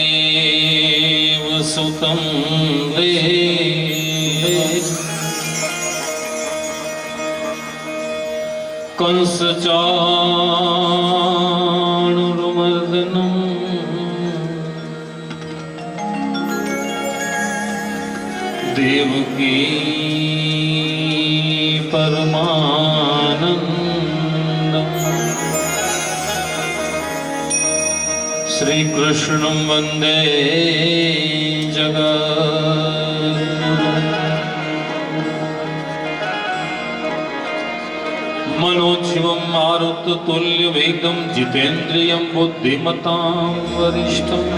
वसुदेव सुतं देव कंस चाणूरमर्दनं देवकी परमानन्दम् श्री कृष्णं वंदे जगद्गुरुं मनोजीवं मारुततुल्यवेगं जितेन्द्रियं बुद्धिमतां वरिष्ठम्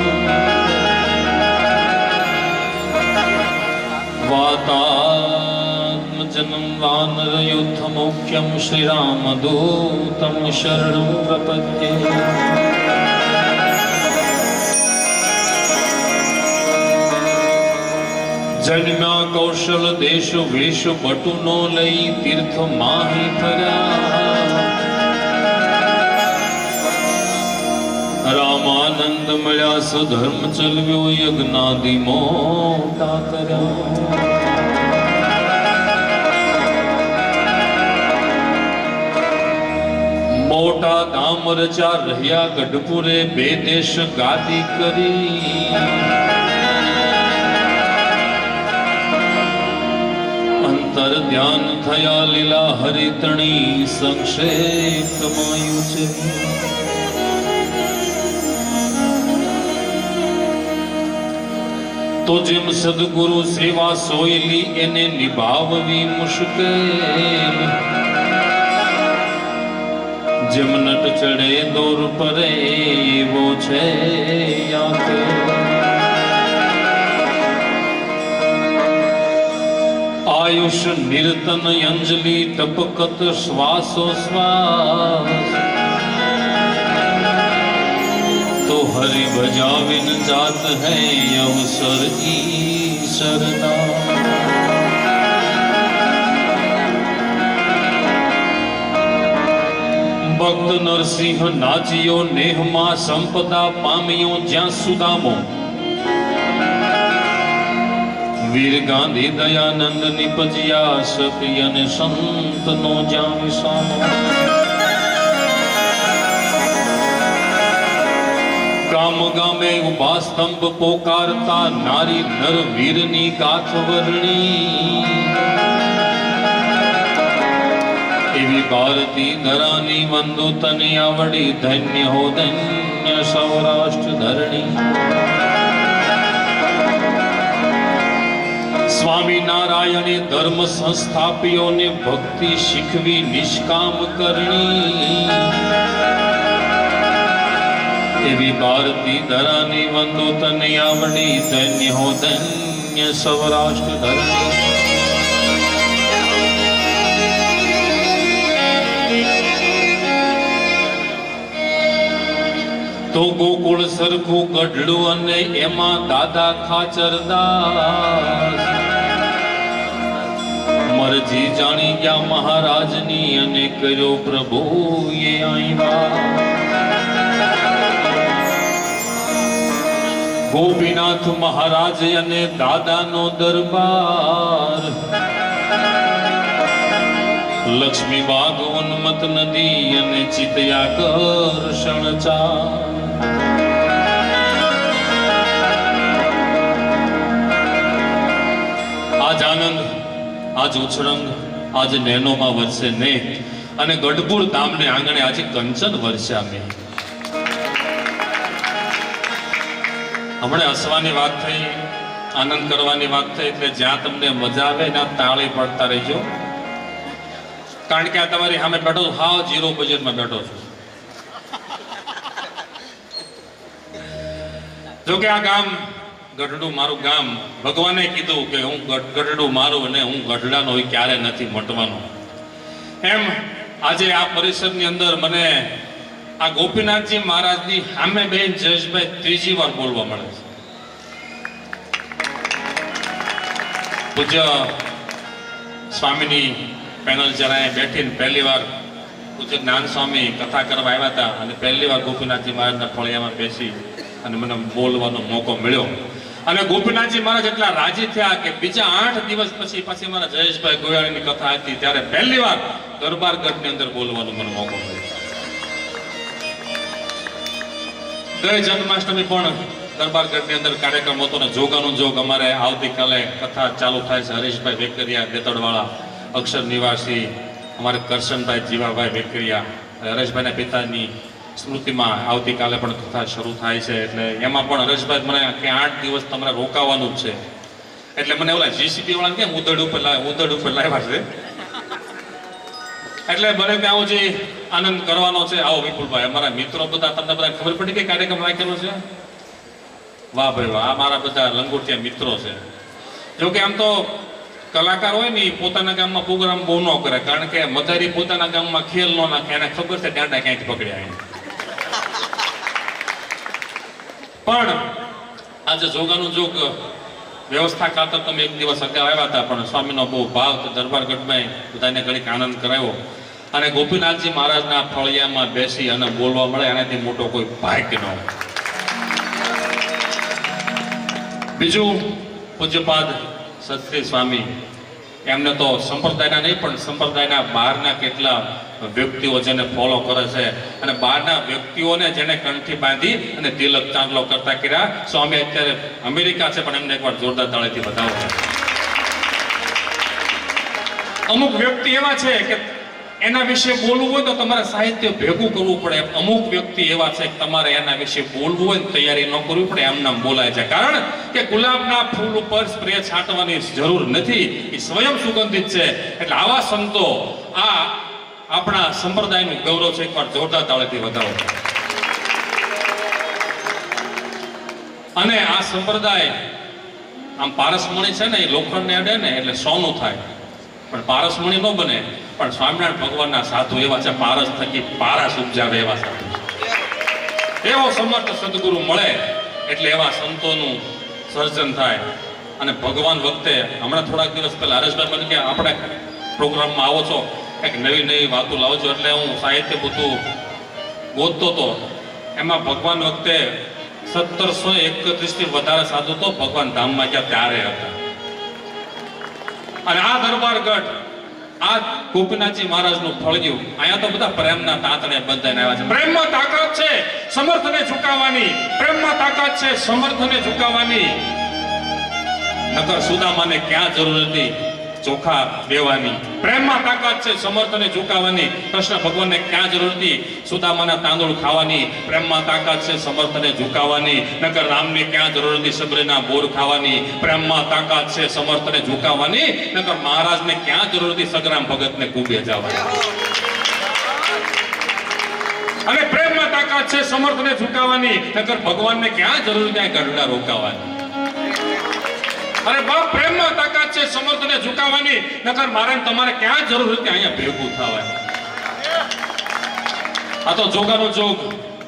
वातात्मजनं वानरयूथमुख्यं श्रीरामदूतं शरणं प्रपद्ये। जन्म्या कौशल देश वेश बटुनो लई तीर्थ माही फर्या रामानंद मळ्या सुधर्म चलव्यो यज्ञादि मोटा कर्या मोटा धाम रचा रह्या गढ़पुरे बे देश गादी करी ध्यान थया लीला हरितणी संक्षेप मायुचे तो जिम सदगुरु सेवा सोयली एने निभाववी मुश्किल जिम नट चढ़े दौर परे वो छे याद आयुष निरतन अंजलि तपकत श्वासोश्वास तो हरि भजाविन जात है अवसर ईशरदा भक्त नरसिंह नाचियो नेहमा संपदा पामियो ज्या सुदामो वीर गांधी दयानंद निपजिया सखियन संत नो ज्या विसामो गाम गामे उभा स्तंभ पोकारता नारी नर वीरनी गाथ वर्णी एवी भारती धरानी वंदो तने आवड़ी धन्य हो धन्य सौराष्ट्र धरणी स्वामी नारायणे धर्म संस्थापियों ने भक्ति शिखवी निष्काम करनी एवी भारती धरानी वंदो तने आवड़ी धन्य हो धन्य सौराष्ट्र धरणी तो गोकुल सरखू गढ़डू अने एमा दादा खाचरदास मरजी जानी गया महाराजनी अने कर्यो प्रभु ये आईवा गोपीनाथ महाराज अने दादा नो दरबार लक्ष्मी बाग उन्मत नदी अने चितयाकर्षण चार आज आनंद आज उछरंग आज नैनो में वर्षे ने अने गढ़पुर धाम ने आंगणे आज कंचन वर्षा में हमणे हसवानी बात थई आनंद करवानी बात थई એટલે જ્યાં તમને મજા આવે ના તાળી પડતા રહેજો કારણ કે આ તમારી સામે બેઠો હાવ ઝીરો બજેટમાં બેઠો છું જો કે આ ગામ ગઢડું મારું ગામ, ભગવાને કીધું કે હું ગઢડું મારું અને હું ગઢડાનો હોય ક્યારે નથી મટવાનો. એમ આજે આ પરિસરની અંદર મને આ ગોપીનાથજી મહારાજની સામે બેન જયેશભાઈ ત્રીજી વાર બોલવા મળે છે. પૂજ્ય સ્વામીની પેનલ જરા બેઠીને પહેલી વાર પૂજ્ય જ્ઞાન સ્વામી કથા કરવા આવ્યા હતા અને પહેલી વાર ગોપીનાથજી મહારાજના ફળિયામાં બેસી અને મને બોલવાનો મોકો મળ્યો. અને ગોપીનાથજી મહારાજ એટલા રાજી થયા કે બીજા 8 દિવસ પછી મારા જયેશભાઈ ગોયાળીની કથા હતી ત્યારે પહેલી વાર દરબારગઢની અંદર બોલવાનો મને મોકો મળ્યો. ગઈ જન્માષ્ટમી પણ દરબારગઢની અંદર કાર્યક્રમ હતો ને જોગાનું જોગ અમારે આવતીકાલે કથા ચાલુ થાય છે. હરીશભાઈ વેકરિયા દેતડવાળા, અક્ષર નિવાસી અમારે કરશનભાઈ જીવાભાઈ વેકરિયા, હરેશભાઈના પિતાની સ્મૃતિમાં આવતીકાલે પણ કથા શરૂ થાય છે. એટલે એમાં પણ હરેશભાઈ મને કે 8 દિવસ તમારે રોકાવાનું જ છે. એટલે મને ઓલા જીસીપી વાળા કેમ ઉદડ ઉપર લાવ્યા છે. એટલે બને ત્યાં જે આનંદ કરવાનો છે. આવો વિપુલભાઈ, અમારા મિત્રો બધા, તમને બધા ખબર પડી કે કાર્યક્રમ રાખેલો છે? વાહ ભાઈ વાહ, આ મારા બધા લંગોટિયા મિત્રો છે. જોકે આમ તો કલાકાર હોય ને એ પોતાના ગામમાં પ્રોગ્રામ બહુ ન કરે, કારણ કે મધારી પોતાના ગામમાં ખેલ ન નાખે, એને ખબર છે દાંડા ક્યાંથી પકડ્યા. પણ આજે જોગાનું જોગ વ્યવસ્થા ખાતર તમે એક દિવસ અગાઉ આવ્યા હતા, પણ સ્વામીનો બહુ ભાવ તો દરબારગઢમાં બધાને ઘડીક આનંદ કરાવ્યો. અને ગોપીનાથજી મહારાજના ફળિયામાં બેસી અને બોલવા મળે એનાથી મોટો કોઈ ભાગ્ય ન હોય. બીજું પૂજ્યપાદ સત્રી સ્વામી, એમને તો સંપ્રદાયના નહીં પણ સંપ્રદાયના બહારના કેટલા વ્યક્તિઓ જેને ફોલો કરે છે અને બહારના વ્યક્તિઓને જેને કંઠી બાંધી અને તિલક ચાંદલો કરતા કર્યા. સ્વામી અત્યારે અમેરિકા છે પણ એમને એકવાર જોરદાર તાળીથી બતાવો. અમુક વ્યક્તિ એવા છે કે એના વિશે બોલવું હોય તો તમારે સાહિત્ય ભેગું કરવું પડે. અમુક વ્યક્તિ એવા છે કે તમારે એના વિશે બોલવું હોય ને તૈયારી ન કરવી પડે, એમ નામ બોલાય છે. કારણ કે ગુલાબના ફૂલ ઉપર સ્પ્રે છાંટવાની જરૂર નથી, એ સ્વયં સુગંધિત છે. એટલે આવા સંતો, આ આપણા સંપ્રદાયનું ગૌરવ છે. એકવાર જોરદાર તાળીથી વધાવો. અને આ સંપ્રદાય આમ પારસમણી છે ને, એ લોખંડને અડે ને એટલે સોનું થાય, પણ પારસમણી ન બને. પણ સ્વામિનારાયણ ભગવાનના સાધુ એવા છે, પારસ થકી પારસ ઉપજાવે એવા સાધુ. એવો સમર્થ સદગુરુ મળે એટલે એવા સંતોનું સર્જન થાય. અને ભગવાન વખતે હમણાં થોડાક દિવસ પહેલા હરેશભાઈ મને કે આપણે પ્રોગ્રામમાં આવો છો, કંઈક નવી વાતો લાવજો. એટલે હું સાહિત્ય બધું ગોતતો હતો. એમાં ભગવાન વખતે 1731 થી વધારે સાધુ તો ભગવાન ધામમાં ગયા ત્યારે હતા. અને આ દરબારગઢ, આ ગોપીનાથજી મહારાજનું ફળિયું, અહીંયા તો બધા પ્રેમના તાતણે બંધાઈને આવ્યા છે. પ્રેમમાં તાકાત છે સમર્થને ઝુકાવવાની, પ્રેમમાં તાકાત છે સમર્થને ઝુકાવવાની. નકર સુદામાને ક્યાં જરૂર હતી ચોખા દેવાની? પ્રેમમાં તાકાત છે સમર્થને ઝુકાવવાની. કૃષ્ણ ભગવાનને ક્યાં જરૂર હતી સુદામાના તાંદૂળ ખાવાની? પ્રેમમાં તાકાત છે સમર્થને ઝુકાવવાની. નકર રામને ક્યાં જરૂર હતી સબરીના બોર ખાવાની? પ્રેમમાં તાકાત છે સમર્થને ઝુકાવવાની. નકર મહારાજને ક્યાં જરૂર હતી સગરામ ભગતને કુબે જવાની? અને પ્રેમમાં તાકાત છે સમર્થને ઝુકાવવાની. નકર ભગવાનને ક્યાં જરૂર ત્યાં ગઢડા રોકાવાની? અરે બાપ, પ્રેમમાં તાકાત છે સમર્થને ઝુકાવવાની. નકર મારે તમારે ક્યાં જરૂર હતી અહીંયા ભેગું થવાની? આ તો જોગાનો જોગ,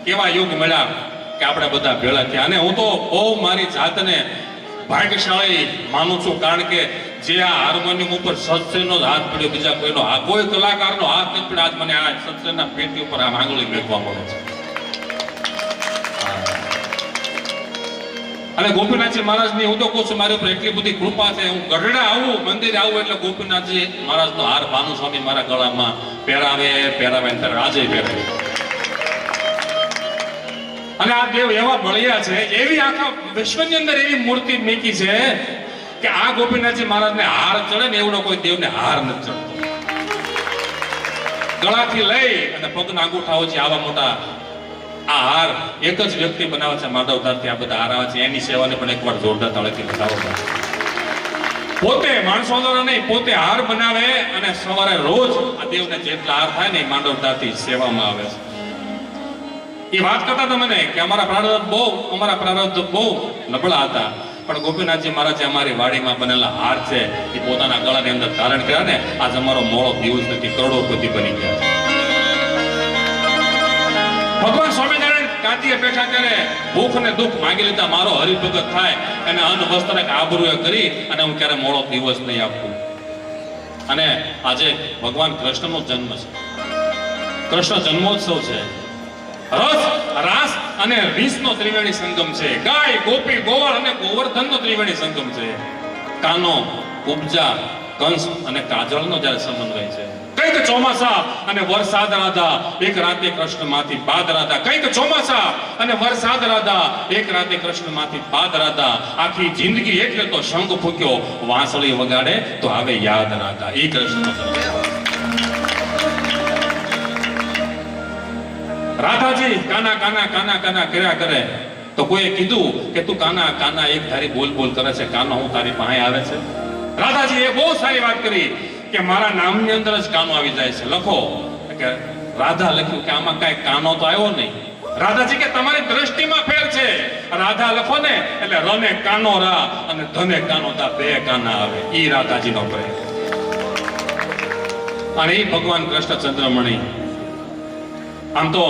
કેવા યુગ મળ્યા કે આપણે બધા ભેળા થયા. અને હું તો બહુ મારી જાતને ભાગ્યશાળી માનું છું, કારણ કે જે આ હાર્મોનિયમ ઉપર સત્સંગનો જ હાથ પડ્યો, બીજા કોઈનો કોઈ કલાકારનો હાથ નથી પડ્યો. આજ મને આ સત્સંગના પેટી ઉપર આ આંગળી મેકવા મળે છે. અને ગોપીનાથજી મહારાજની હું તો કહું છું, મારી ઉપર એટલી બધી કૃપા છે. હું ગઢડા આવું, મંદિરે આવું એટલે ગોપીનાથજી મહારાજનો હાર ભાનુ સ્વામી મારા ગળામાં પહેરાવે ત્યારે આજે પહેરાવે. અને આ દેવ એવા બળિયા છે, એવી આખા વિશ્વની અંદર એવી મૂર્તિ મેકી છે કે આ ગોપીનાથજી મહારાજને હાર ચડે ને એવડો કોઈ દેવને હાર નથી ચડતો. ગળાથી લઈ અને પગના અંગૂઠા છે આવા મોટા આ હાર એક જ વ્યક્તિ બનાવે છે, માધવદાસથી આ બધા હાર આવે છે. એની સેવાને પણ એકવાર જોરદાર તાળીથી બતાવો. પોતે માણસો નહીં, પોતે હાર બનાવે અને સવારે રોજ આ દેવને જેટલા હાર થાય ને એ માધવદાસથી સેવામાં આવે છે. એ વાત કરતા હતા મને કે અમારા પ્રારબ્ધ બહુ નબળા હતા. પણ ગોપીનાથજી મહારાજે અમારી વાડીમાં બનેલા હાર છે એ પોતાના ગળાની અંદર ધારણ કર્યા ને આજ અમારો મોળો દિવસ નથી, કરોડોપતિ બની ગયા છે. ભગવાન સ્વામિનારાયણ કાંતિએ બેઠા ત્યારે ભૂખ અને દુઃખ માંગી લીધા, મારો હરિભગત થાય અને અન્ન વસ્ત્ર આબરૂએ કરી અને હું ક્યારે મોળો દિવસ નહીં આપું. અને આજે ભગવાન કૃષ્ણનો જન્મ છે, કૃષ્ણ જન્મોત્સવ છે. રસ રાસ અને રીસનો ત્રિવેણી સંગમ છે. ગાય ગોપી ગોવાળ અને ગોવર્ધનનો ત્રિવેણી સંગમ છે. કાનો ઉપજા કંસ અને કાજળનો જ્યારે સમન્વય છે. કઈક ચોમાસા અને વરસાદ રાધા, એક રાતે કૃષ્ણ માંથી બાદ રાધા. કઈક ચોમાસા અને વરસાદ રાધા, એક રાતે કૃષ્ણ માંથી બાદ રાધા. આખી જિંદગી એટલે તો શંખ ફૂક્યો, વાંસળી વગાડે તો આવે યાદ રાધા. એ કૃષ્ણ રાધાજી કાના કાના કાના કાના કર્યા કરે તો કોઈએ કીધું કે તું કાના કાના એક ધારી બોલ બોલ કરે છે, કાનો હું તારી પાસે આવે છે. રાધાજી એ બહુ સારી વાત કરી કે મારા નામની અંદર જ કાનો આવી જાય છે. લખો કે રાધા લખ્યું કે આમાં કઈ કાનો તો આવ્યો નહીં. રાધાજી કે તમારી દ્રષ્ટિમાં ફેર છે. રાધા લખો ને એટલે રને કાનો રા અને ધને કાનો તા, બે કાના આવે. ઈ રાધાજીનો પ્રેમ. અને ઈ ભગવાન કૃષ્ણ ચંદ્રમણી. આમ તો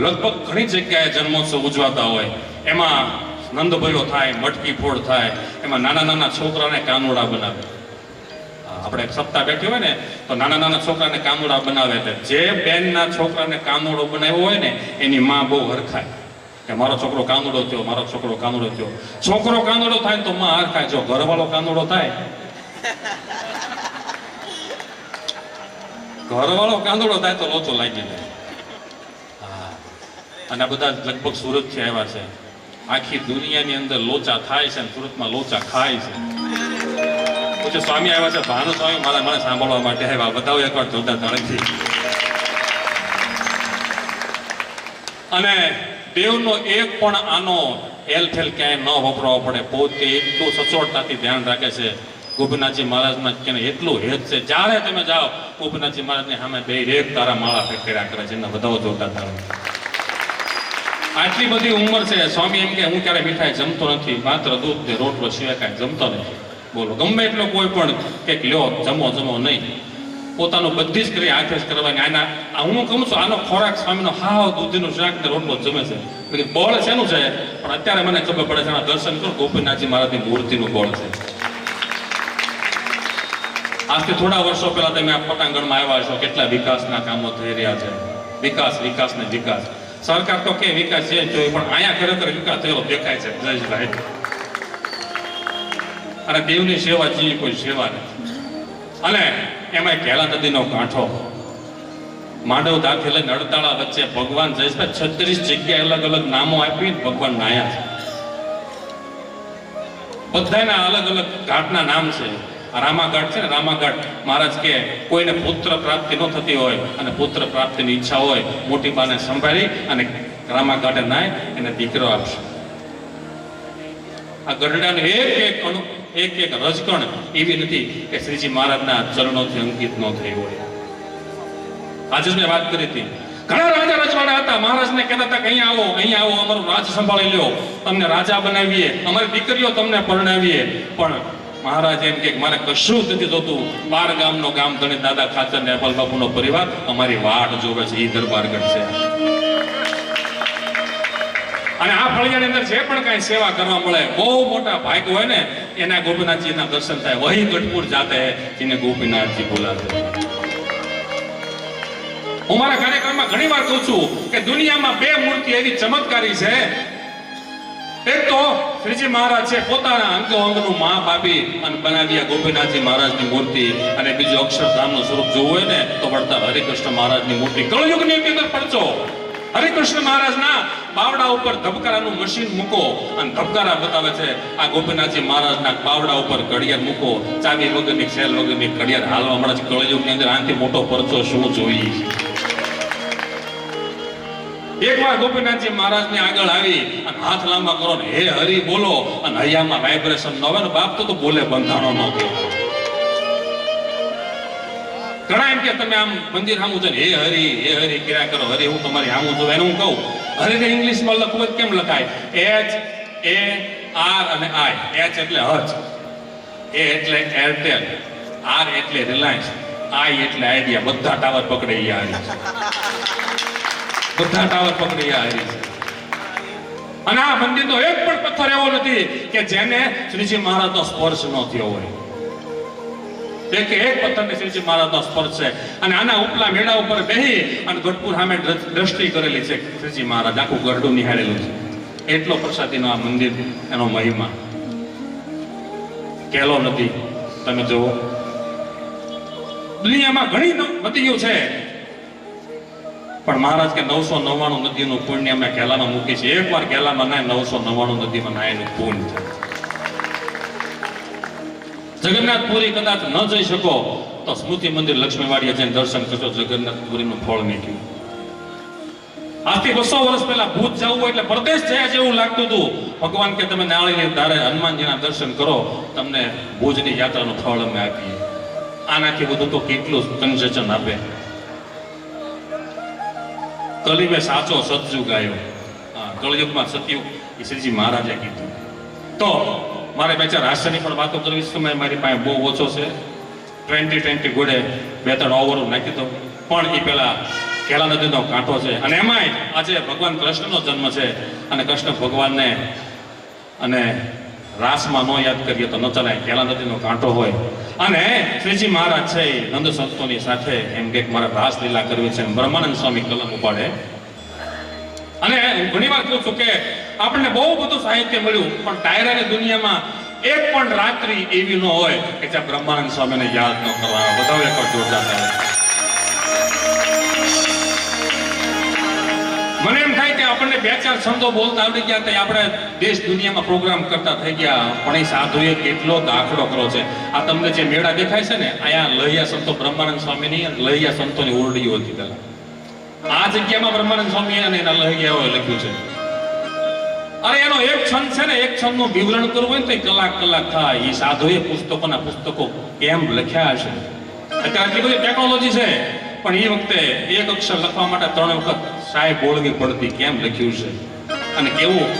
લગભગ ઘણી જગ્યાએ જન્મોત્સવ ઉજવાતા હોય, એમાં નંદભયો થાય, મટકી ફોડ થાય, એમાં નાના નાના છોકરાને કાનુડા બનાવે. આપણે એક સપ્તાહ બેઠી હોય ને તો નાના નાના છોકરાને કાનુડા બનાવે. એટલે જે બેનના છોકરાને કાનુડો બનાવ્યો હોય ને એની માં બહુ હરખાય કે મારો છોકરો કાનુડો થયો, મારો છોકરો કાનુડો થયો. છોકરો કાનુડો થાય તો માં હરખાય. જો ઘરવાળો કાનુડો થાય, ઘરવાળો કાનુડો થાય તો લોચો લાગી જાય. અને આ બધા લગભગ સુરતથી આવ્યા છે. આખી દુનિયાની અંદર લોચા થાય છે અને સુરતમાં લોચા ખાય છે. પછી સ્વામી આવ્યા છે, ભાનુ સ્વામી મારા મને સાંભળવા માટે આવ્યા. બતાવો એકવાર જોરદાર તાળીથી. અને દેવનો એક પણ આનો એલફેલ ક્યાંય ન વપરાવો પડે. પોતે એટલું સચોટતાથી ધ્યાન રાખે છે. ગોપીનાથજી મહારાજના કે એટલું હેત છે. જ્યારે તમે જાઓ ગોપીનાથજી મહારાજની સામે બે રેક તારા માળા ફેંક્યા કરે છે. એને બતાવો જોરદાર તાળી. આટલી બધી ઉંમર છે. સ્વામી એમ કે હું ક્યારે મીઠાઈ જમતો નથી, માત્ર દૂધ ને રોટલો સિવાય કાંઈ જમતો નથી. બોલો, ગમે એટલો કોઈ પણ કંઈક લ્યો, જમો જમો નહીં. પોતાનું બધી જ કરી હાથે જ કરવાની. આના હું કહું છું આનો ખોરાક સ્વામીનો હાવ દૂધીનું શાક ને રોટલો જમે છે. બળ શેનું છે પણ અત્યારે મને ખબર પડે છે. દર્શન કરો ગોપીનાથજી મહારાજની મૂર્તિનું બળ છે. આજથી થોડા વર્ષો પહેલા તમે આ પટાંગણમાં આવ્યા છો, કેટલા વિકાસના કામો થઈ રહ્યા છે. વિકાસ વિકાસ ને વિકાસ. સરકાર તો કે વિકાસ છે જોઈ, પણ અહીંયા ખરેખર વિકાસ થયેલો દેખાય છે જયેશભાઈ. અને દેવની સેવા જેવી કોઈ સેવા નથી. અને એમાં ઘેલા નદીનો કાંઠો, માંડવ દાખી લઈને અડતાળા વચ્ચે ભગવાન જયેશભાઈ 36 જગ્યાએ અલગ અલગ નામો આપી ભગવાન નાયા છે. બધાના અલગ અલગ ઘાટના નામ છે. રામાઘાટ છે ને, રામાઘાટ મહારાજ કે કોઈને પુત્ર પ્રાપ્તિ ન થતી હોય અને પુત્ર પ્રાપ્તિની ઈચ્છા હોય, મોટી બાને સંભાળી અને રામાઘાટે નાય એને દીકરો આપશે. આ ગઢડાનું એક એક રજકણ એવી નથી કે શ્રીજી મહારાજના ચરણોથી અંકિત ન થઈ હોય. આજે મેં વાત કરી હતી, ઘણા રાજા રજવાડા હતા. મહારાજને કહેતા હતા કે અહીંયા આવો, અમારું રાજ સંભાળી લ્યો, તમને રાજા બનાવીએ, અમારી દીકરીઓ તમને પરણાવીએ. પણ મહારાજ એમ કે મારે કશું જ નથી જોતું. 12 ગામનો ગામ ધણી દાદા ખાચર ને અપલ બાપુનો પરિવાર અમારી વાટ જોવે છે. એ દરબારગઢ છે. અને આ ફળિયાની અંદર જે પણ કાંઈ સેવા કરવા મળે, બહુ મોટા ભાગ હોય ને એના ગોપીનાથજીના દર્શન થાય. વહી ગઢપુર જાતે હે જેને ગોપીનાથજી બોલાતે. હું મારા કાર્યક્રમમાં ઘણી વાર કહું છું કે દુનિયામાં 2 મૂર્તિ એવી ચમત્કારી છે. એક તો શ્રીજી મહારાજ છે, પોતાના અંગો અંગનું મા બાપી અને બનાવ્યા ગોપીનાથજી મહારાજની મૂર્તિ. અને બીજું અક્ષરધામનું સ્વરૂપ જોવું હોય ને તો વળતા હરિકૃષ્ણ મહારાજની મૂર્તિ. કળયુગની અંદર પડચો હરિકૃષ્ણ મહારાજના બાવડા ઉપર ધબકારાનું મશીન મૂકો અને ધબકારા બતાવે છે. આ ગોપીનાથજી મહારાજના બાવડા ઉપર ઘડિયાળ મૂકો, ચાવી વગરની સેલ વગરની ઘડિયાળ હાલવા મળે છે. કળયુગની અંદર આનાથી મોટો પરચો શું જોઈએ? એકવાર ગોપીનાથજી મહારાજની આગળ આવી અને હાથ લાંબા કરો ને હે હરિ બોલો, અને હૈયામાં વાઇબ્રેશન ન હોય ને બાપ તો બોલે બંધાણો ન થયો. ઘણા એમ કે તમે આમ મંદિર સામું છે ને હે હરી કર્યા કરો, હરી હું તમારી સામું છું. એને હું કહું હરીને ઇંગ્લિશમાં લખવું કેમ લખાય? HARRY. આર અને આઈ. એચ એટલે હજ, એ એટલે એરટેલ, આર એટલે રિલાયન્સ, આઈ એટલે આઈડિયા. બધા ટાવર પકડી ગયા છે, બધા ટાવર પકડી ગયા છે. અને આ મંદિરનો એક પણ પથ્થર એવો નથી કે જેને શ્રીજી મહારાજનો સ્પર્શ ન થયો હોય. એક પથ્થરને શ્રીજી મહારાજનો સ્પર્શ છે. અને આના ઉપલા મેળા ઉપર બેહી અને ગઢપુર સામે દ્રષ્ટિ કરેલી છે શ્રીજી મહારાજ, આખું ગઢડું નિહાળેલું છે. એટલો પ્રસાદીનો આ મંદિર, એનો મહિમા કેલો નથી. તમે જુઓ, દુનિયામાં ઘણી નદીઓ છે, પણ મહારાજ કે 999 નદીનું પુણ્ય અમે કેલામાં મૂકી છે. એકવાર કેલામાં નાય, 999 નદીમાં નાયનું પુણ્ય છે. જગન્નાથપુરી કદાચ ન જઈ શકો તો સ્મૃતિ મંદિર લક્ષ્મીવાડીએ જઈને દર્શન કરજો. જગન્નાથપુરીનું ફળ નીકળ્યું. આજથી 200 વર્ષ પહેલા ભૂત જવું એટલે પરદેશ જયા જેવું લાગતું હતું. ભગવાન કે તમે નાળીની ધારે હનુમાનજીના દર્શન કરો, તમને ભુજની યાત્રાનું ફળ અમે આપીએ. આનાથી બધું તો કેટલું કન્સેશન આપે. કલિયુગે સાચો સતયુગ આવ્યો. કળયુગમાં સતયુગ એ શ્રીજી મહારાજે કીધું. તો મારે બે ચાર હાસ્યની પણ વાતો કરવી, સમય મારી પાસે બહુ ઓછો છે. 2020 ગોળે 2-3 ઓવર નાખી દો. પણ એ પેલા કેલા નદીનો કાંઠો છે, અને એમાંય આજે ભગવાન કૃષ્ણનો જન્મ છે. અને કૃષ્ણ ભગવાનને અને રાસમાં ન યાદ કરીએ તો ન ચાલે. કેલા નદીનો કાંઠો હોય અને શ્રીજી મહારાજ છે એ નંદ સંતોની સાથે એમ કે મારે રાસ લીલા કરવી છે. બ્રહ્માનંદ સ્વામી કલમ ઉપાડે. અને હું ઘણી વાર કહું છું કે આપણને બહુ બધું સાહિત્ય મળ્યું, પણ ડાયરાની દુનિયામાં એક પણ રાત્રિ એવી ન હોય કે જ્યાં બ્રહ્માનંદ સ્વામીને યાદ ન કરવા આવે. બધા એક જોરદાર થાય. મને એમ થાય કે આપણને 2-4 છંદો બોલતા આવડી ગયા તો આપણે દેશ દુનિયામાં પ્રોગ્રામ કરતા થઈ ગયા. પણ એ સાધુએ કેટલો દાખલો કર્યો છે. આ તમને જે મેળા દેખાય છે ને, અહીંયા લહિયા સંતો બ્રહ્માનંદ સ્વામીની લહિયા સંતોની ઓરડીઓ હતી પહેલા. આ જગ્યામાં બ્રહ્માનંદ સ્વામી અને એના લહિયાઓ લખ્યું છે. અરે એનો એક છંદ છે ને, એક છંદનું વિવરણ કરવું હોય ને તો કલાક થાય. એ સાધુએ પુસ્તકો કેમ લખ્યા હશે. અત્યારે આટલી બધી ટેકનોલોજી છે, પણ એ વખતે એક અક્ષર લખવા માટે 3 વખત સાહેબ બોલવી પડતી. કેમ લખ્યું છે અને કેવું,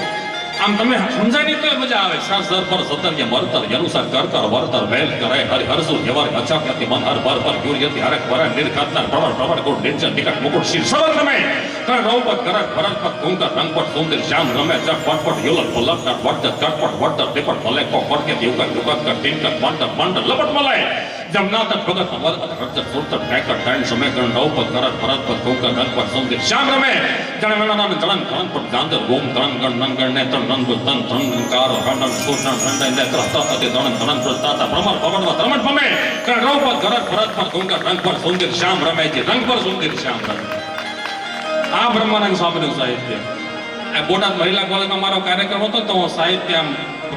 આમ તમે સમજાય નહીં તો મજા આવે. સર પર સતર્ય મરતર અનુસાર કરતર વર્તર વેલ કરે હરિ હરસુ વ્યવહાર અચાક્યતિ મન હર પર પર ગુર્યતિ હરક વર નિર્ખાતના પ્રવર કોટ નિર્જન નિકટ મુકુટ શીર સવર તમે કર રૌપત કરક ભરત પત કુંકર રંગપટ સુંદર શ્યામ રમે ચટ પટપટ યુલક પલક કટ વટ ચટપટ વટ ટીપટ મલે કો પડકે દેવકર દુકર કર ટીનકર મંડર મંડર લપટ મલાય જમનાથ ભગત અમર રજત સુરત ટેકર ટાઈમ સમય ગણ રૌપત કરક ભરત પત કુંકર રંગપટ સુંદર શ્યામ રમે જણવણાના જળન કરણ પટ ગાંધર ગોમ તરણ ગણ નનગણ ને તણ નન તન તણકાર હણન સુષણ રંડન ને ત્રસ્તા અતિ તણ તણ પ્રસ્તાતા પ્રમર પવનવા ત્રમણ પમે કણ રૌપત કરક ભરત પત કુંકર રંગપટ સુંદર શ્યામ રમે છે રંગ પર સુંદર શ્યામ રમે. આ બ્રહ્માનંદ સ્વામીનું સાહિત્ય. આ બોટાદ મહિલા કોલેજમાં મારો કાર્યક્રમ હતો તો હું સાહિત્ય આમ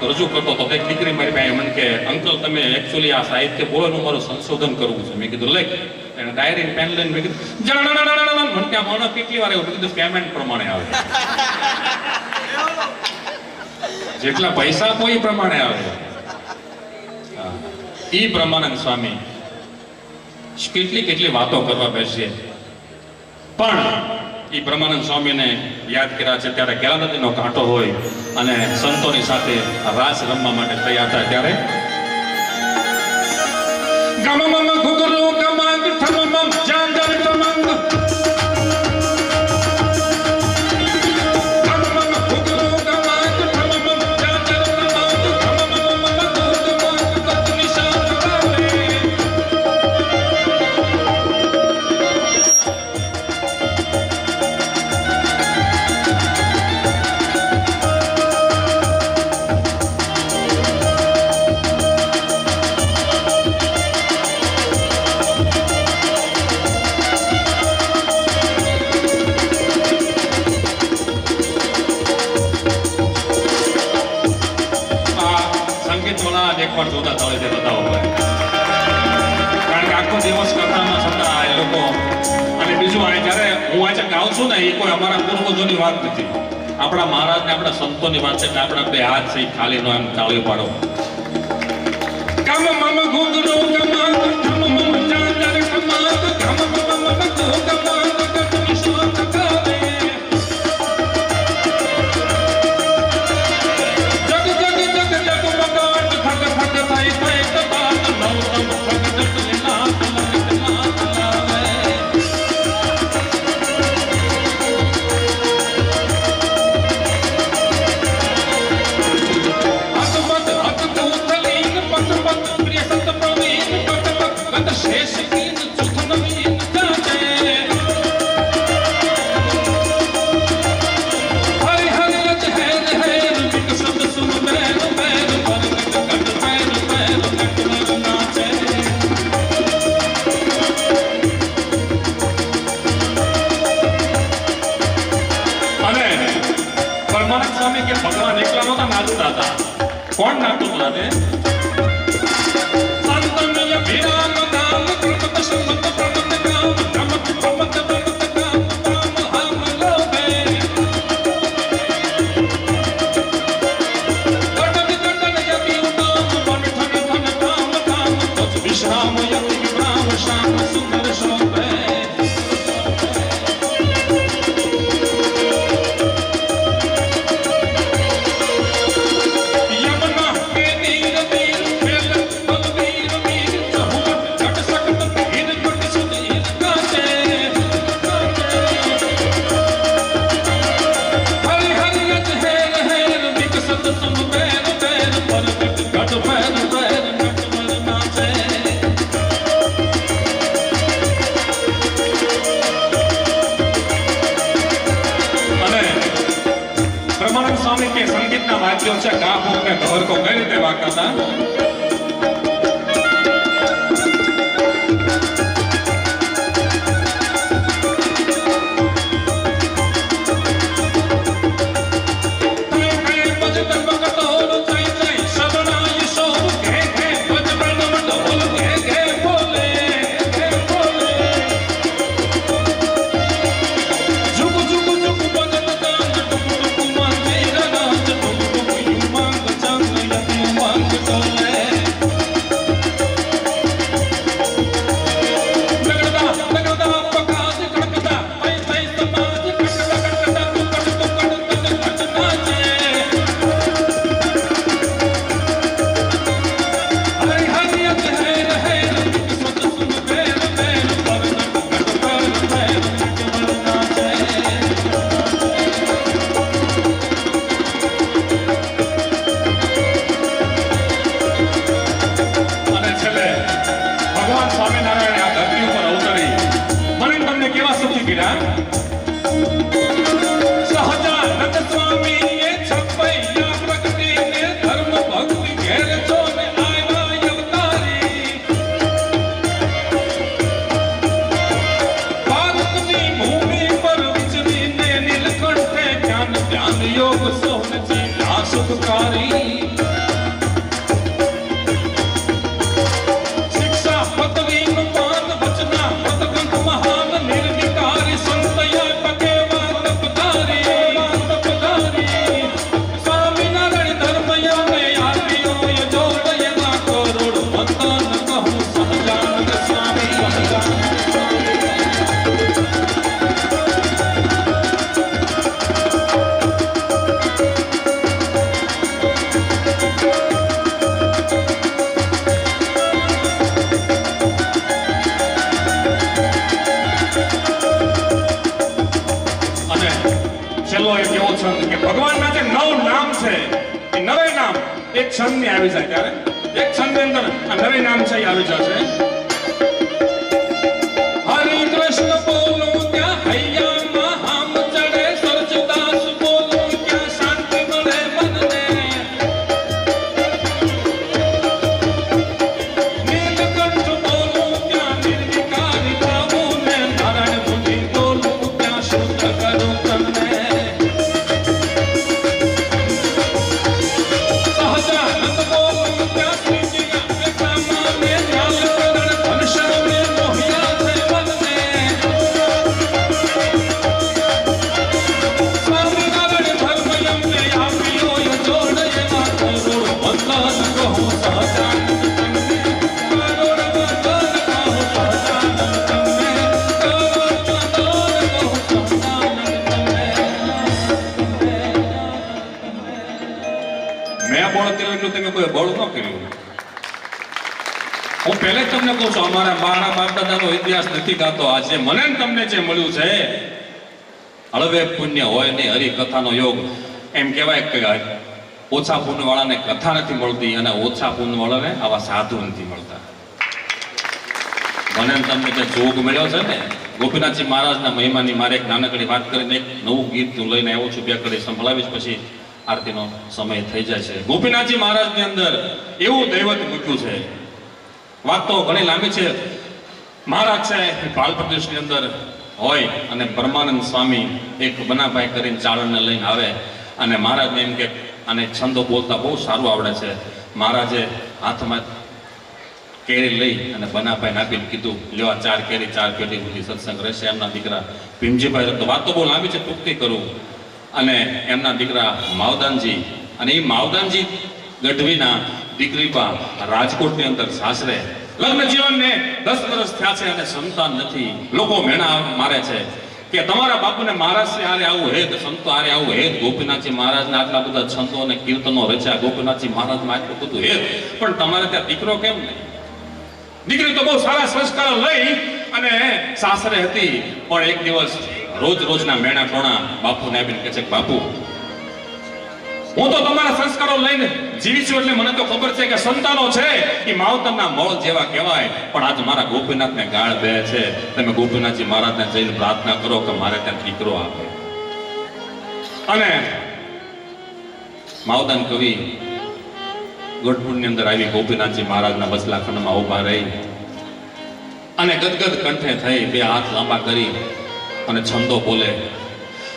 રજૂ કરતો હતો. એક દીકરી મારી પાસે મને કે અંકલ તમે એકચ્યુઅલી આ સાહિત્ય બોલવાનું મારું સંશોધન કરવું છે. મેં કીધું લેખ. એને ડાયરી પેન લઈને મેં કીધું મને ત્યાં મને કેટલી વાર એવું મેં કીધું પેમેન્ટ પ્રમાણે આવે. જેટલા પૈસા આપો એ પ્રમાણે આવે. એ બ્રહ્માનંદ સ્વામી કેટલી વાતો કરવા બેસીએ, પણ એ બ્રહ્માનંદ સ્વામીને યાદ કર્યા છે ત્યારે કેલા નદીનો કાંઠો હોય અને સંતોની સાથે રાસ રમવા માટે તૈયાર થાય ત્યારે ગમમમ ઘુઘરુ ગમાંગ ઠમમમ જાંગર તમંગ એકવાર જોતા તળે તે બતાવો પડે. કારણ કે આખો દિવસ કરતામાં છતાં એ લોકો, અને બીજું આ જ્યારે હું આજે ગાઉં છું ને એ કોઈ અમારા પૂર્વજોની વાત નથી, આપણા મહારાજને આપણા સંતોની વાત છે. એટલે આપણા 2 હાથ છે ખાલી નો એમ તાળી પાડો. ગમ મમ ઘુઘરુ ગમાંગ ઠમમમ જાંગર કમાંગ ગમ મમ ઘુઘરુ ગમાંગ ગગન શોક ગાવે જગ જગ શ્યામ યતિ બ્રાહ્મ શ્યામ સુંદર શોભે स्वामी के संगीत ना वाद्यों से गाभों में ढोल को कई रीते वागता था एक छंद में આવી જાય ત્યારે એક છંદ ની અંદર આ નવે નામ છે આવી જશે હરે કૃષ્ણ બોલો ત્યાં હૈયા મહામ ચડે સરજદાસ બોલો ત્યાં શાંતિ મળે મનને નીલકંઠ બોલો ત્યાં નિર્વિકારી થાવો ને નારાયણ મુનિ બોલો ત્યાં શુદ્ધ કરો તમને હું પહેલે તમને કહું છું અમારા મારા બાપ દાદાનો ઇતિહાસ નથી ગાતો આજે મને તમને જે મળ્યું છે હળવે પુણ્ય હોય ને હરિકથાનો યોગ એમ કહેવાય કે ઓછા પુણ્ય વાળાને કથા નથી મળતી અને ઓછા પુણ્ય વાળાને આવા સાધુ નથી મળતા મને તમને જે જોગ મળ્યો છે ને ગોપીનાથજી મહારાજના મહિમાની મારે એક નાનકડી વાત કરીને એક નવું ગીત હું લઈને આવ્યો છું બે કડી સંભળાવીશ પછી આરતીનો સમય થઈ જાય છે ગોપીનાથજી મહારાજની અંદર એવું દૈવત મૂક્યું છે વાત તો ઘણી લાંબી છે મહારાજ છે બાળ પ્રદેશની અંદર હોય અને બ્રહ્માનંદ સ્વામી એક બનાભાઈ કરીને ચાળણને લઈને આવે અને મહારાજને એમ કે આને છંદો બોલતા બહુ સારું આવડે છે મહારાજે હાથમાં કેરી લઈ અને બનાભાઈને આપીને કીધું લ્યો આ 4 કેરી 4 પેટી સુધી સત્સંગ રહેશે એમના દીકરા ભીમજીભાઈ તો વાત તો બહુ લાંબી છે ટૂંકી કરું અને એમના દીકરા માવદાનજી અને એ માવદાનજી ગઢવીના દીકરી બા રાજકોટની અંદર સાસરે લગ્ન જીવનને 10 વર્ષ થયા છે અને સંતાન નથી. લોકો મેણા મારે છે કે તમારા બાપુને મહારાજ હારે આવું હેત, સંતો હારે આવું હેત, ગોપીનાથજી મહારાજના આટલા બધા છંદો અને કીર્તનો રચ્યા, ગોપીનાથજી મહારાજમાં આટલું બધું હેત, પણ તમારે ત્યાં દીકરો કેમ નહીં? દીકરી તો બહુ સારા સંસ્કારો લઈ અને સાસરે હતી, પણ એક દિવસ રોજના મેણા ટોણા બાપુને આપીને કહે છે કે બાપુ, હું તો તમારા સંસ્કારો લઈને જીવી છું, એટલે મને તો ખબર છે કે સંતાનો છે એ માવતરના મોળ જેવા કહેવાય, પણ આજ મારા ગોપીનાથને ગાળ બે છે. તમે ગોપીનાથજી મહારાજને જઈને પ્રાર્થના કરો કે મારે ત્યાં દીકરો આપે. અને માવદાન કવિ ગઢપુરની અંદર આવી ગોપીનાથજી મહારાજના વસલા ખંડમાં ઉભા રહી અને ગદગદ કંઠે થઈ બે હાથ લાંબા કરી અને છંદો બોલે.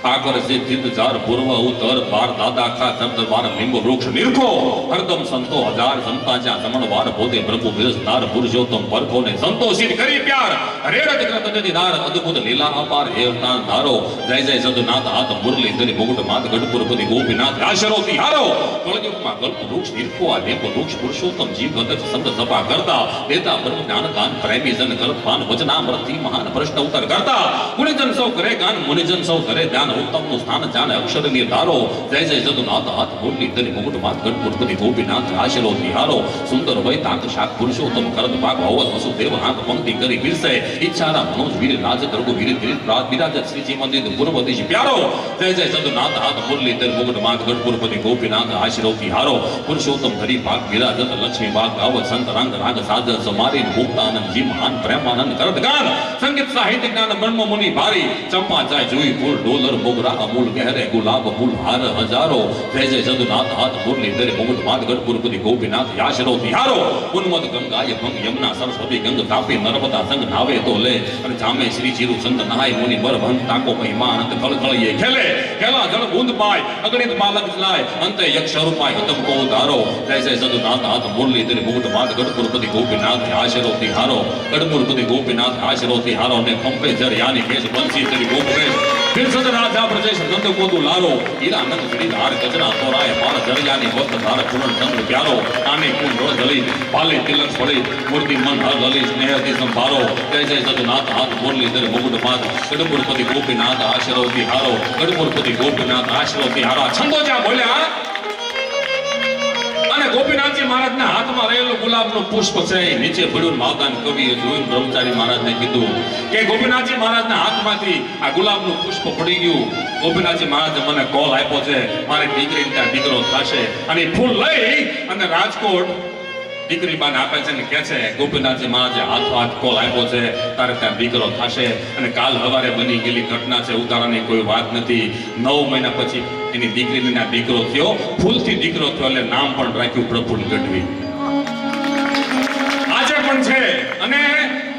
આકર જે જીત જાર પૂર્વ ઉત્તર બાર દાદા ખા શબ્દ બાર લીંબુ વૃક્ષ નિરખો હરદમ સંતો હજાર સંતા જ્યાં સમણ વાર પોતે પ્રભુ બિરસદાર પુરુષોત્તમ પરખો ને સંતોષિત કરી પ્યાર રેડ જગત દીદાર અદ્ભુત લીલા અપાર હેવતાન ધારો જય જય સદનાથ હાથ મુરલી ધરી મુગટ માત ગઢપુરપતિ ગોપીનાથ આશરો તિહારો કળયુગમાં કલ્પ વૃક્ષ નિરખો આ લીંબુ વૃક્ષ પુરુષોત્તમ જીવ ગત સંત સભા કરતા દેતા બ્રહ્મ જ્ઞાન દાન પ્રેમી જન કરપાન વચનામૃતથી મહાન પ્રશ્ન ઉત્તર કરતા ગુણજન સૌ કરે ગાન મુનિજન સૌ કરે ધ્યાન ઉત્તમનું સ્થાન જાણે અક્ષર નિર્ધારો જય જય સદનાથ હાથ મુરલી ધરી મુગટ માત ગઢપુરપતિ ગોપીનાથ આશરો તિહારો સુંદર વય તાંક શાક પુરુષોત્તમ કરત પાક ભવત વસુદેવ હાથ પંક્તિ કરી બિરસે ઈચ્છારા મનોજ વીર રાજ કરગુ વીર વીર રાજ બિરાજ શ્રીજી મંદિર પૂર્વદેશ પ્યારો જય જય સદનાથ હાથ મુરલી ધરી મુગટ માત ગઢપુરપતિ ગોપીનાથ આશરો તિહારો પુરુષોત્તમ ધરી પાક બિરાજત લક્ષ્મી બાગ ગાવત સંત રંગ રાગ સાજ સમારી મુક્તાનંદ જી મહાન પ્રેમાનંદ કરત ગાન સંગીત સાહિત્ય જ્ઞાન બ્રહ્મ મુનિ ભારી ચંપા જાય જોઈ ફૂલ ડોલર મોગરા અમૂલ ગહેરે ગુલાબ ફૂલ હાર હજારો જય જય સદનાથ હાથ મુરલી ધરી મુગટ માત ગઢપુરપતિ ગોપીનાથ આશરો તિહારો ઉન્મત ગંગાય ભંગ યમુના સરસ્વતી ગંગ તાપી નર્મદા સંગ નાવે તો લે અને જામે શ્રી જીરુ સંત નહાય મુનિ બર ભંગ તાકો મહિમા અનંત કળ કળીએ ખેલે ખેલા જળ બુંદ પાય અગણિત બાલક લાય અંતે યક્ષ રૂપાય હતમ કો ધારો જય જય સદનાથ હાથ મુરલી ધરી મુગટ માત ગઢપુરપતિ ગોપીનાથ આશરો તિહારો ગઢપુરપતિ ગોપીનાથ આશરો તિહારો ને કંપે જર યાની કેશ બંસી ધરી ગોપરેશ फिर सद राजा प्रदेश नंद को दुलारो हीरा नंद श्री धार गजना तोराय पार जड़ियानी वक्त धार पूर्ण चंद्र प्यारो आने कुंड जली पाले तिलक पड़े मूर्ति मन हर लली स्नेह दी संभारो जय जय सदनाथ हाथ मुरली धर मुकुट मात गढ़पुरपति गोपीनाथ आशरो तिहारो गढ़पुरपति गोपीनाथ आशरो तिहारा छंदो जा बोल्या અને ગોપીનાથજી મહારાજના હાથમાં રહેલું ગુલાબનું પુષ્પ છે એ નીચે પડ્યું. માવદાન કવિએ જોઈને બ્રહ્મચારી મહારાજને કીધું કે ગોપીનાથજી મહારાજના હાથમાંથી આ ગુલાબનું પુષ્પ પડી ગયું. ગોપીનાથજી મહારાજે મને કોલ આપ્યો છે, મારી દીકરીને ત્યાં દીકરો થશે. અને ફૂલ લઈ અને રાજકોટ દીકરી બાને આપે છે ને કહે છે ગોપીનાથજી મહારાજે હાથ કોલ આપ્યો છે, તારે ત્યાં દીકરો થશે. અને કાલ સવારે બની ગયેલી ઘટના છે, ઉતારાની કોઈ વાત નથી. 9 મહિના પછી એની દીકરીને દીકરો થયો, ફૂલથી દીકરો થયો, એટલે નામ પણ રાખ્યું પ્રફુલ્લ ગઢવી. આજે પણ છે. અને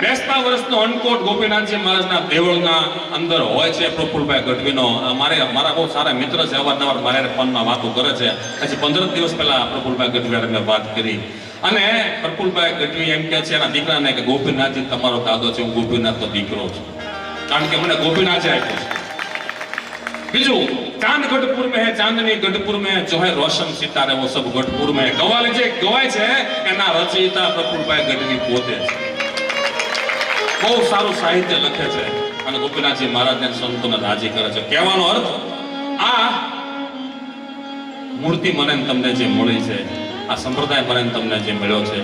બેસતા વર્ષનો અનકોટ ગોપીનાથજી મહારાજના દેવળના અંદર હોય છે પ્રફુલ્લભાઈ ગઢવીનો. મારા બહુ સારા મિત્ર છે, અવારનવાર મારે ફોનમાં વાતો કરે છે. પછી 15 દિવસ પહેલા પ્રફુલ્લભાઈ ગઢવી મેં વાત કરી અને પ્રફુલ્લભાઈ ગઢવી એમ કહે છે એના દીકરાને કે ગોપીનાથજી તમારો દાદો છે, હું ગોપીનાથનો દીકરો છું, કારણ કે મને ગોપીનાથે આપ્યો છે. બીજું चांद गढ़पुर में है, चांदनी गढ़पुर में जो है रोशन सितारे वो सब गढ़पुर में है. गवाले जे गवाय છે એના રચયિતા પ્રફુલ્લભાઈ ગઢવી પોતે છે. બહુ સારું સાહિત્ય લખે છે અને ગોપીનાથજી મહારાજને સંતોને રાજી કરે છે. કહેવાનો અર્થ આ મૂર્તિ મને તમને જે મળી છે, આ સંપ્રદાય મને તમને જે મળ્યો છે,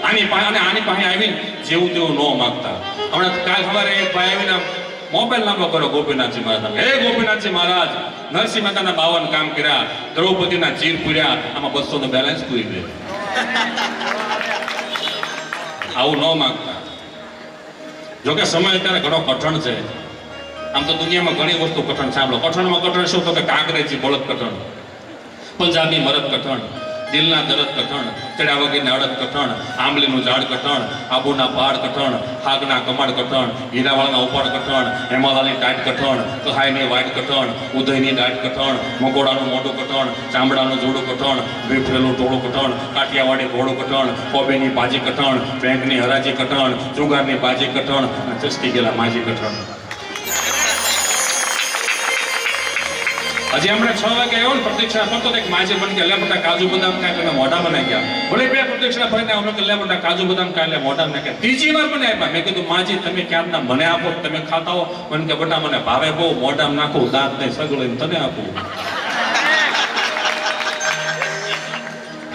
આની પાસે આવીને જેવું તેવું ન માંગતા. હમણાં કાલ સવારે એક ભાઈ આવીને મોબાઈલ લાંબો કર્યો ગોપીનાથજી મહારાજ. હે ગોપીનાથજી મહારાજ, નરસિંહ મહેતાના 52 કામ કર્યા, દ્રૌપદીના ચીર પૂર્યા, આમાં 200 નો બેલેન્સ પૂરી દે. આવું ન માંગતા. જોકે સમય અત્યારે ઘણો કઠણ છે. આમ તો દુનિયામાં ઘણી વસ્તુ કઠણ સાંભળો. કઠણમાં કઠણ શું? તો કે કાંકરેજી બળદ કઠણ, પંજાબી મરદ કઠણ, દિલના દરદ કઠણ, ચડ્યા વગરની અડદ કઠણ, આંબલીનું ઝાડ કઠણ, આબુના પહાડ કઠણ, હાગના કમાડ કઠણ, હીરાવાળાના ઉપાડ કઠણ, હેમાલાની ટાઈટ કઠણ, કહાઈની વાઈટ કઠણ, ઉદયની ડાઈટ કઠણ, મકોડાનું મોઢું કઠણ, ચામડાનું જોડું કઠણ, વિફરેલું ટોળું કઠણ, કાઠિયાવાડી ઘોડું કઠણ, કોબીની બાજી કઠણ, બેંકની હરાજી કઠણ, જુગારની બાજી કઠણ અને ચસકી ગયેલા માજી કઠણ. હજી હમણાં 6 વાગે આવ્યો ને પ્રદક્ષિણા ફરતો એક માજે બન કે લે બેટા કાજુ બદામ ખાય તમે મોઢામાં નાખ્યા. ભલે 2 પ્રદક્ષિણા ફરીને અમે કે લે બેટા કાજુ બદામ ખાય લે મોઢામાં નાખ્યા. ત્રીજી વાર મને આપ્યા. મેં કીધું માજી તમે ક્યારના મને આપો તમે ખાતા હો. મને કે બેટા મને ભાવે બહુ મોઢામાં નાખું દાંત ને સગળીને તને આપું.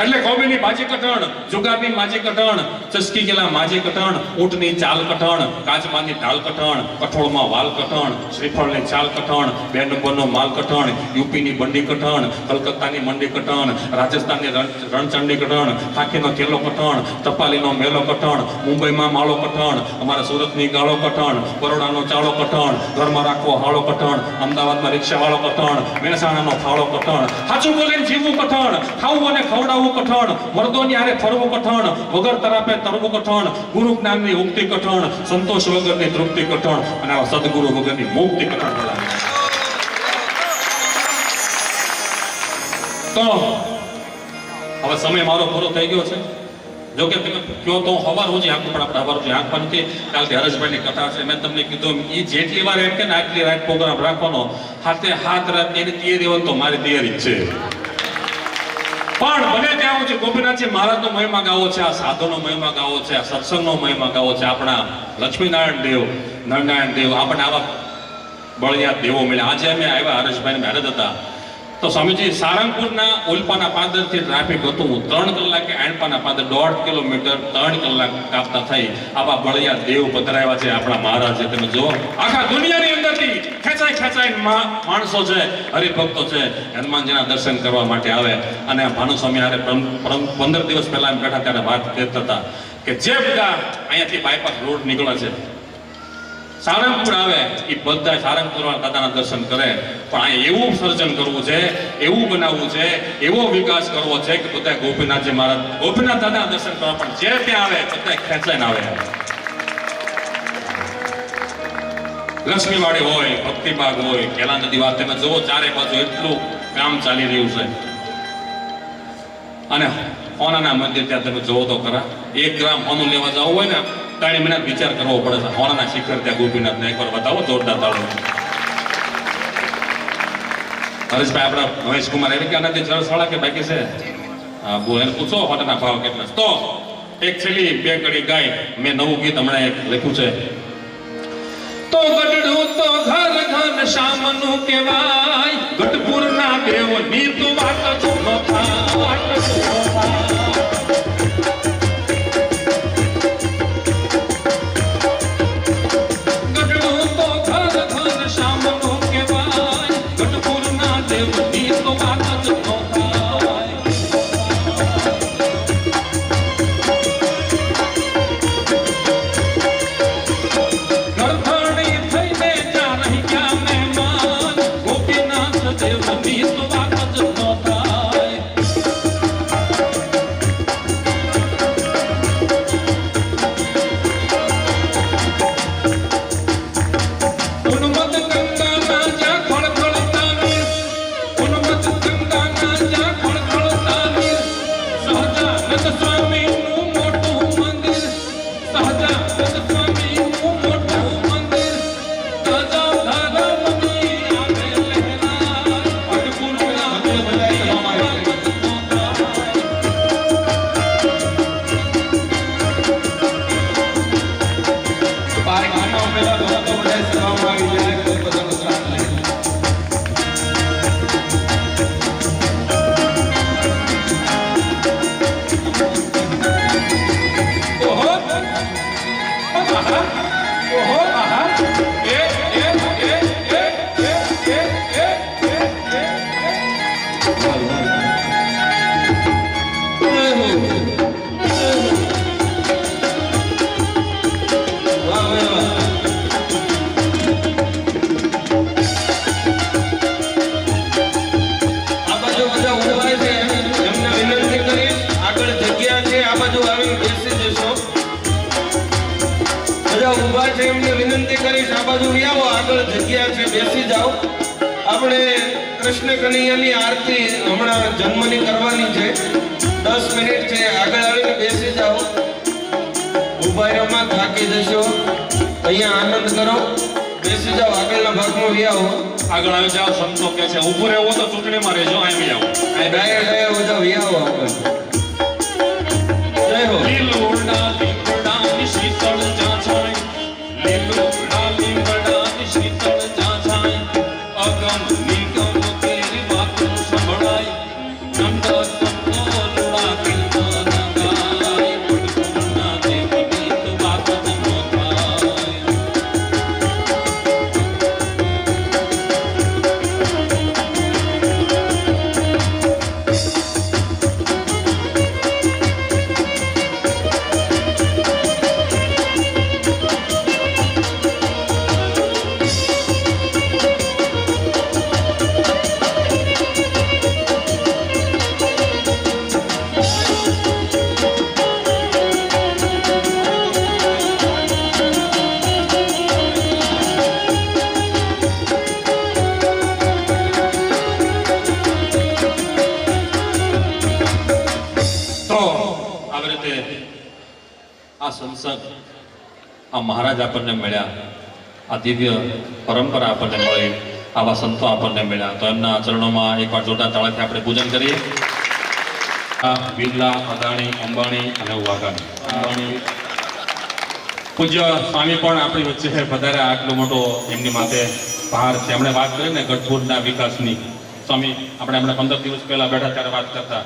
એટલે કોબીની ભાજી કઠણ, જુગારની માજી કઠણ, ચસકી ગેલા માજી કઠણ, ઊંટની ચાલ કઠણ, કાચબાની ઢાલ કઠણ, કઠોળમાં વાલ કઠણ, શ્રીફળની ચાલ કઠણ, 2 નંબરનો માલ કઠણ, યુપીની બંડી કઠણ, કલકત્તાની મંડી કઠણ, રાજસ્થાનની રણચંડી કઠણ, ખાખીનો થેલો કઠણ, ટપાલીનો મેલો કઠણ, મુંબઈમાં માળો કઠણ, અમારા સુરતની ગાળો કઠણ, બરોડાનો ચાળો કઠણ, ઘરમાં રાખવો હાળો કઠણ, અમદાવાદમાં રિક્ષાવાળો કઠણ, મહેસાણાનો ફાળો કઠણ, સાચું બોલીને જીવવું કઠણ, ખાવું અને ખવડાવવું કઠણ, મર્દોની હારે ફરવું કઠણ, વગર તરાપે તરવું કઠણ, ગુરુ જ્ઞાનની ઉક્તિ કઠણ, સંતોષ વગરની તૃપ્તિ કઠણ અને આ સદગુરુ વગરની મુક્તિ કઠણ. તો હવે સમય મારો પૂરો થઈ ગયો છે. જો કે તમે કયો તો હવાર હું જ આંખું પણ આપણે હવાર આંખવા નથી. કાલથી હરેશભાઈની કથા છે. મેં તમને કીધું એ જેટલી વાર એમ કે ને આટલી રાત પ્રોગ્રામ રાખવાનો, હાથે હાથ રાત એની તૈયારી હોય તો મારી તૈયારી જ છે. પણ બને ત્યાં છે ગોપીનાથજી મહારાજનો મહિમા ગાવો છે, આ સાધુનો મહિમા ગાવો છે, આ સત્સંગનો મહિમા ગાવો છે. આપણા લક્ષ્મીનારાયણ દેવ, નરનારાયણ દેવ, આપણને આવા બળિયા દેવો મળ્યા. આજે અમે આવ્યા હરેશભાઈ મેરેજ હતા તો સ્વામીજી સારંગપુરના ઉલ્પાના પાદરથી ટ્રાફિક હતું. 3 કલાકે આણપાના પાદર 1.5 કિલોમીટર 3 કલાક કાપતા થઈ આવા બળિયા દેવ પધરાવ્યા છે આપણા મહારાજે. તમે જુઓ આખા દુનિયાની અંદરથી ખેંચાઈ માણસો છે, હરિભક્તો છે, હનુમાનજીના દર્શન કરવા માટે આવે. અને ભાનુસ્વામી હારે 15 દિવસ પહેલા એમ બેઠા ત્યારે વાત કરતા હતા કે જે બધા અહીંયાથી બાયપાસ રોડ નીકળે છે સારંગપુર આવે એ બધા સારંગપુર દાદાના દર્શન કરે. પણ અહીંયા એવું સર્જન કરવું છે, એવું બનાવવું છે, એવો વિકાસ કરવો છે કે બધા ગોપીનાથજી મહારાજ ગોપીનાથ દાદાના દર્શન કરવા પણ જે ત્યાં આવે બધા ખેંચાઈને આવે. લક્ષ્મીવાડી હોય, ભક્તિબાગ હોય, કેલા નદી વાત તમે જુઓ ચારે બાજુ એટલું કામ ચાલી રહ્યું છે. અને હોનાના મંદિર ત્યાં તમે જોવો તો ખરા 1 ગ્રામ હોનું લેવા જવું હોય ને 3 મહિના વિચાર કરવો પડે છે. હોનાના શિખર ત્યાં ગોપીનાથને એકવાર બતાવો જોરદાર તાળો. હરેશભાઈ આપણા મહેશકુમાર એવી કે આનાથી જળશાળા કે બાકી છે? હા બોલ એને પૂછો હોનાના ભાવ કેટલા. તો એક છેલ્લી 2 કડી ગાય મેં નવું ગીત હમણાં એક લખ્યું છે. તો ગઢડું તો ઘર ઘન શામનું કહેવાય, ગઢપુરના દેવની તો વાત જ ન થાય. કૃષ્ણ કનૈયાની આરતી હમણાં જન્મની કરવાની છે. 10 મિનિટ છે, આગળ આવીને બેસી જાઓ. ઉભા રહેવામાં થાકી જશો. અહીંયા આનંદ કરો. બેસી બેસી જાઓ, આગળના ભાગમાં વી આવો. આગળ આવી જાઓ, સંતો કે છે ઊભું રહેવું તો ચૂંટણીમાં રહેજો, આવી જાઓ. આ ડાયા બધા વી આવો આગળ. જય હો. લીલુડા લીમડાની શીતળ ઝાંઝાય, લીલુડા લીમડાની શીતળ ઝાંઝાય, અગમ નિગમ તેરી વાતો સંભળાય, નંદ સંતોષડા કીર્તન ગાય, પડકોના દેવની તો વાત જ ન થાય. તો આવી રીતે આ સંસદ, આ મહારાજ આપણને મળ્યા, આ દિવ્ય પરંપરા આપણને મળી, આવા સંતો આપણને મળ્યા, તો એમના ચરણોમાં એકવાર જોરદાર તાળીથી આપણે પૂજન કરીએ. આ બિરલા, અદાણી, અંબાણી અને વાઘાણી, અંબાણી પૂજ્ય સ્વામી પણ આપણી વચ્ચે વધારે આટલો મોટો એમની માથે ભાર છે. એમણે વાત કરી ને ગઢપુરના વિકાસની. સ્વામી આપણે એમણે 15 દિવસ પહેલા બેઠા ત્યારે વાત કરતા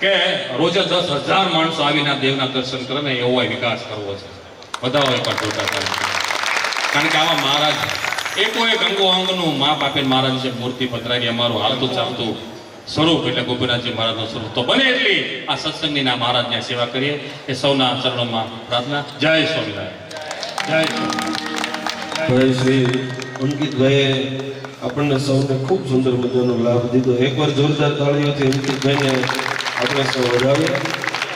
કે રોજે 10,000 માણસો આવીને દેવના દર્શન કરે ને એવો વિકાસ કરવો છે. બધા હોય પણ જોતા થાય. કારણ કે આવા મહારાજ એકો એક અંગો અંગનું માપ આપીને મહારાજ જે મૂર્તિ પધરાવી, અમારું હાલતું ચાલતું સ્વરૂપ એટલે ગોપીનાથજી મહારાજનું સ્વરૂપ. તો બને એટલી આ સત્સંગની ના મહારાજની સેવા કરીએ એ સૌના ચરણોમાં પ્રાર્થના. જય સ્વામિનારાયણ. જય ભાઈ શ્રી અંકિતભાઈએ આપણને સૌને ખૂબ સુંદર મજાનો લાભ દીધો. એકવાર જોરદાર તાળીઓથી અંકિતભાઈને આપણે સૌ વધાવીએ.